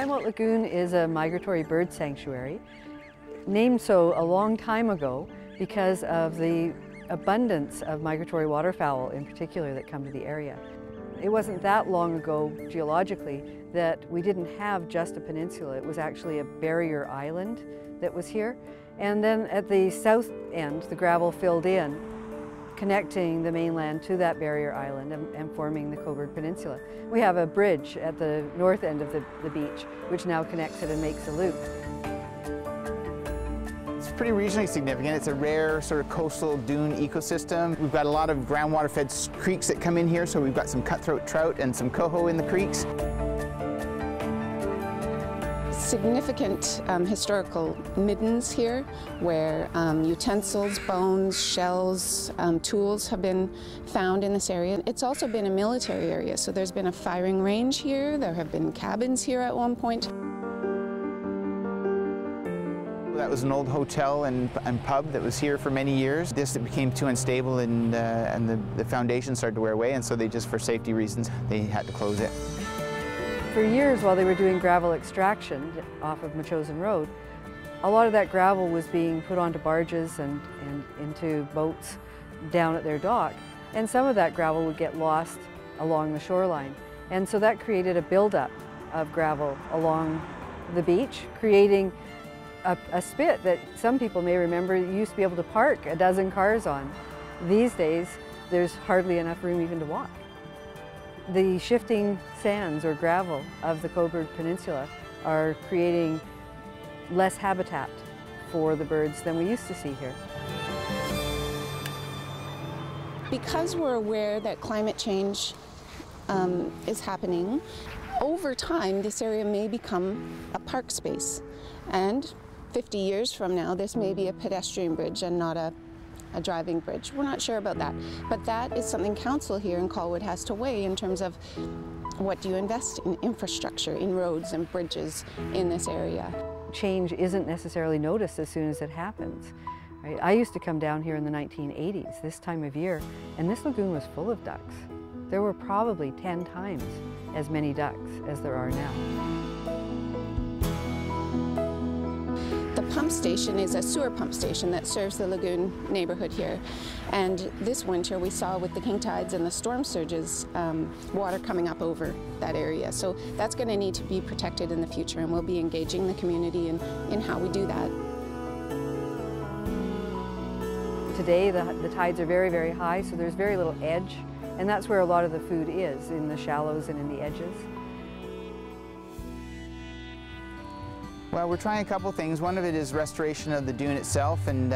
Esquimalt Lagoon is a migratory bird sanctuary, named so a long time ago because of the abundance of migratory waterfowl in particular that come to the area. It wasn't that long ago, geologically, that we didn't have just a peninsula. It was actually a barrier island that was here. And then at the south end, the gravel filled in, connecting the mainland to that barrier island and forming the Coburg Peninsula. We have a bridge at the north end of the beach, which now connects it and makes a loop. It's pretty regionally significant. It's a rare sort of coastal dune ecosystem. We've got a lot of groundwater fed creeks that come in here, so we've got some cutthroat trout and some coho in the creeks. Significant historical middens here where utensils, bones, shells, tools have been found in this area. It's also been a military area, so there's been a firing range here. There have been cabins here at one point. That was an old hotel and pub that was here for many years. This became too unstable and the foundation started to wear away, and so they just, for safety reasons, they had to close it. For years, while they were doing gravel extraction off of Machosen Road, a lot of that gravel was being put onto barges and into boats down at their dock. And some of that gravel would get lost along the shoreline. And so that created a buildup of gravel along the beach, creating a spit that some people may remember you used to be able to park a dozen cars on. These days, there's hardly enough room even to walk. The shifting sands or gravel of the Coburg Peninsula are creating less habitat for the birds than we used to see here. Because we're aware that climate change is happening, over time this area may become a park space. And 50 years from now, this may be a pedestrian bridge and not a driving bridge. We're not sure about that, but that is something council here in Colwood has to weigh in terms of what do you invest in infrastructure, in roads and bridges in this area. Change isn't necessarily noticed as soon as it happens. Right? I used to come down here in the 1980s, this time of year, and this lagoon was full of ducks. There were probably 10 times as many ducks as there are now. The pump station is a sewer pump station that serves the lagoon neighborhood here. And this winter we saw with the king tides and the storm surges, water coming up over that area. So that's going to need to be protected in the future, and we'll be engaging the community in how we do that. Today the tides are very, very high, so there's very little edge, and that's where a lot of the food is, in the shallows and in the edges. Well, we're trying a couple things. One of it is restoration of the dune itself, and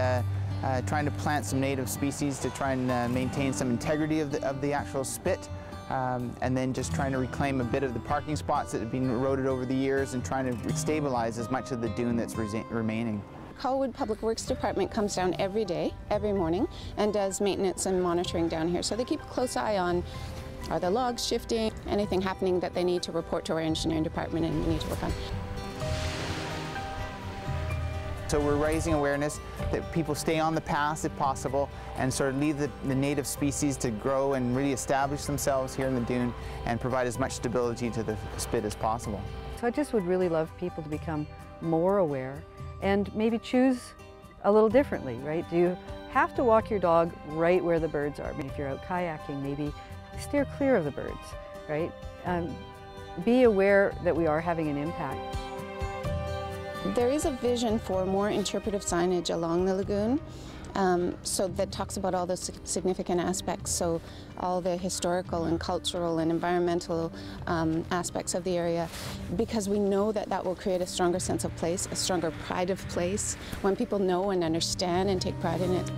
trying to plant some native species to try and maintain some integrity of the actual spit, and then just trying to reclaim a bit of the parking spots that have been eroded over the years and trying to stabilize as much of the dune that's remaining. Colwood Public Works Department comes down every day, every morning, and does maintenance and monitoring down here. So they keep a close eye on, are the logs shifting, anything happening that they need to report to our engineering department and we need to work on. So we're raising awareness that people stay on the paths if possible and sort of leave the native species to grow and really establish themselves here in the dune and provide as much stability to the spit as possible. So I just would really love people to become more aware and maybe choose a little differently, right? Do you have to walk your dog right where the birds are? If you're out kayaking, maybe steer clear of the birds, right? Be aware that we are having an impact. There is a vision for more interpretive signage along the lagoon, so that talks about all the significant aspects, so all the historical and cultural and environmental aspects of the area, because we know that that will create a stronger sense of place, a stronger pride of place, when people know and understand and take pride in it.